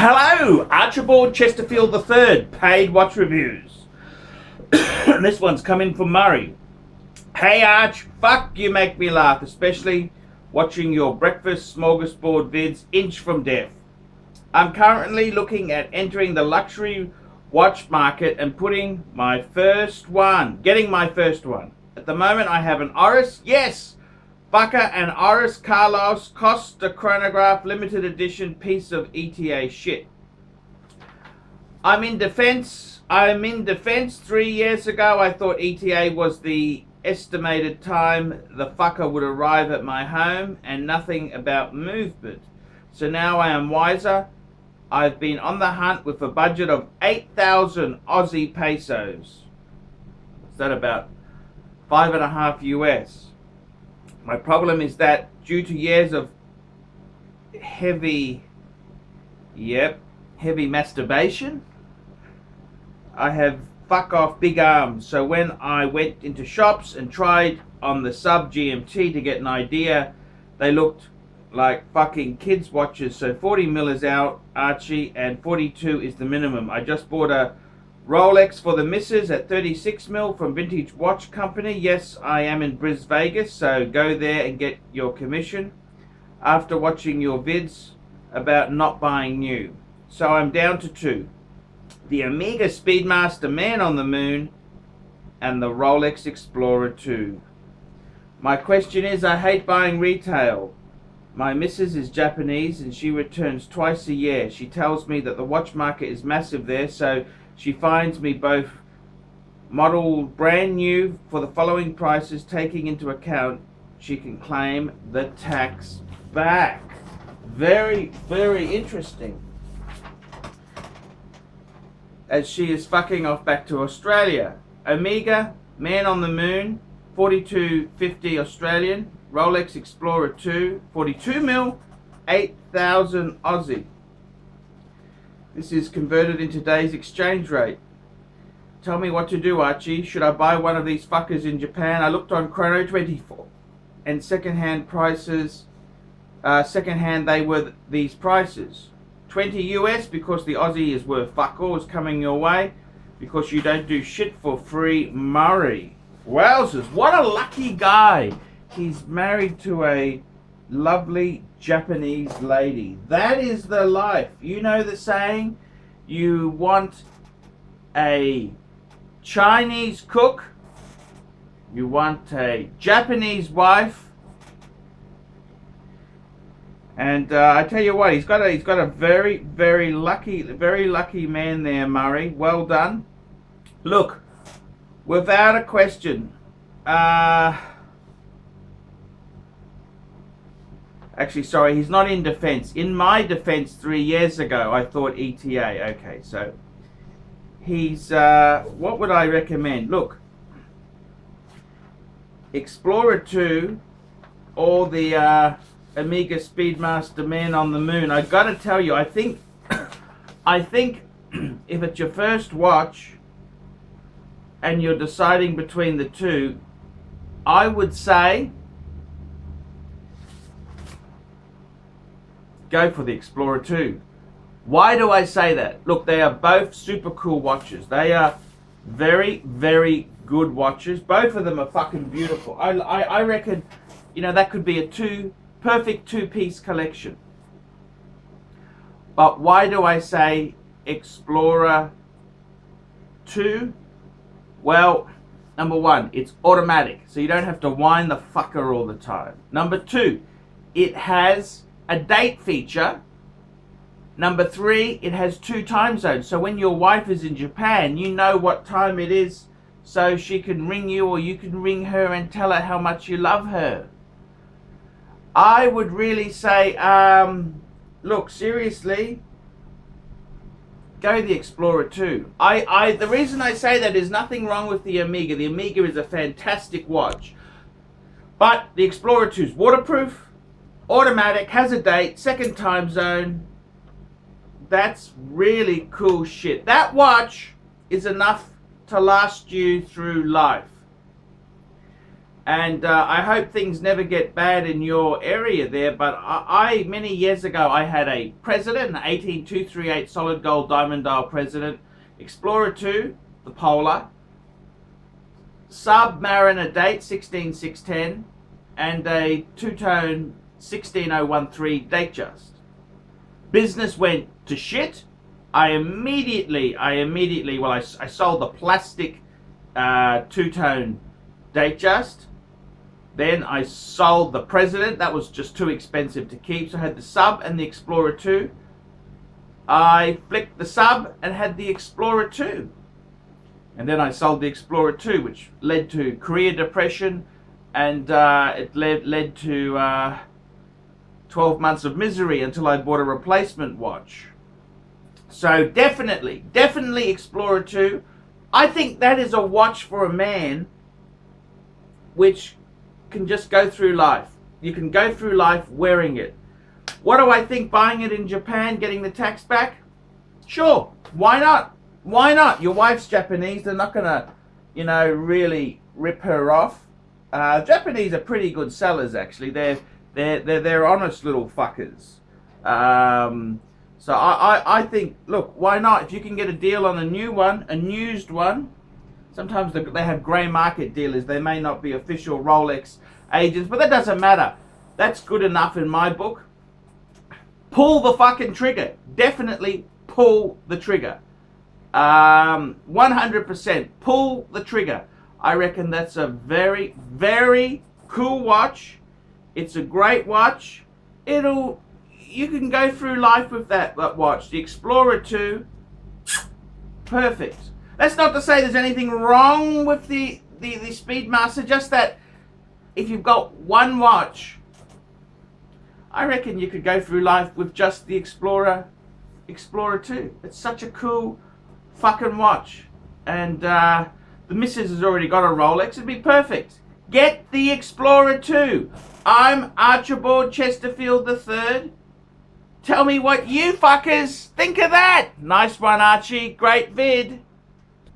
Hello, Archibald Chesterfield III, paid watch reviews. And this one's coming from Murray. Hey Arch, fuck you make me laugh, especially watching your breakfast smorgasbord vids inch from death. I'm currently looking at entering the luxury watch market and getting my first one. At the moment I have an Oris, yes, fucker, an Oris Carlos Costa chronograph limited edition piece of ETA shit. I'm in defense. 3 years ago I thought ETA was the estimated time the fucker would arrive at my home and nothing about movement. So now I am wiser. I've been on the hunt with a budget of 8,000 Aussie pesos. Is that about 5.5 US? My problem is that due to years of heavy masturbation, I have fuck off big arms. So when I went into shops and tried on the sub GMT to get an idea, they looked like fucking kids watches. So 40 mil is out, Archie, and 42 is the minimum. I just bought a Rolex for the missus at 36 mil from Vintage Watch Company. Yes, I am in Vegas, so go there and get your commission after watching your vids about not buying new. So I'm down to two: the Omega Speedmaster Man on the Moon and the Rolex Explorer II. My question is, I hate buying retail. My missus is Japanese and she returns twice a year. She tells me that the watch market is massive there, so she finds me both model brand new for the following prices, taking into account she can claim the tax back. Very, very interesting. As she is fucking off back to Australia. Omega, Man on the Moon, 42.50 Australian. Rolex Explorer II, 42 mil, 8,000 Aussie. This is converted in today's exchange rate. Tell me what to do, Archie. Should I buy one of these fuckers in Japan? I looked on Chrono24 and secondhand prices. Secondhand, they were these prices. 20 US because the Aussie is worth fuck all, is coming your way because you don't do shit for free, Murray. Wowzers, what a lucky guy. He's married to a lovely Japanese lady. That is the life. You know the saying, you want a Chinese cook, you want a Japanese wife, and I tell you what, he's got a very, very lucky man there, Murray. Well done. Look, without a question, actually, sorry, he's not in defense. In my defense 3 years ago, I thought ETA. Okay, so he's, what would I recommend? Look, Explorer II or the Omega Speedmaster Man on the Moon. I gotta tell you, I think if it's your first watch and you're deciding between the two, I would say go for the Explorer II. Why do I say that? Look, they are both super cool watches. They are very, very good watches. Both of them are fucking beautiful. I reckon, you know, that could be a perfect two-piece collection. But why do I say Explorer II? Well, number one, it's automatic, so you don't have to wind the fucker all the time. Number two, it has a date feature. Number three, it has 2 time zones, so when your wife is in Japan, you know what time it is, so she can ring you or you can ring her and tell her how much you love her. I would really say, look, seriously, go the Explorer II. The reason I say that is nothing wrong with the Omega. The Omega is a fantastic watch, but the Explorer II is waterproof, automatic, has a date, 2nd time zone. That's really cool shit. That watch is enough to last you through life. And I hope things never get bad in your area there. But I many years ago, I had a President, an 18238 solid gold diamond dial President, Explorer II, the Polar, Submariner date 16610, and a two-tone 16013 date just. Business went to shit. I immediately, well, I sold the plastic two-tone date just. Then I sold the President. That was just too expensive to keep. So I had the Sub and the Explorer II. I flicked the Sub and had the Explorer II. And then I sold the Explorer II, which led to career depression, and it led to 12 months of misery until I bought a replacement watch. So definitely Explorer II. I think that is a watch for a man which can just go through life. You can go through life wearing it. What do I think buying it in Japan, getting the tax back? Sure, why not? Why not? Your wife's Japanese. They're not gonna, really rip her off. Japanese are pretty good sellers, actually. They're honest little fuckers. So I think, look, why not? If you can get a deal on a new one, a used one. Sometimes they have grey market dealers. They may not be official Rolex agents, but that doesn't matter. That's good enough in my book. Pull the fucking trigger. Definitely pull the trigger. 100% pull the trigger. I reckon that's a very, very cool watch. It's a great watch. You can go through life with that watch. The Explorer II, perfect. That's not to say there's anything wrong with the Speedmaster, just that if you've got one watch, I reckon you could go through life with just the Explorer II. It's such a cool fucking watch. And the missus has already got a Rolex. It'd be perfect. Get the Explorer II. I'm Archibald Chesterfield III. Tell me what you fuckers think of that. Nice one, Archie. Great vid.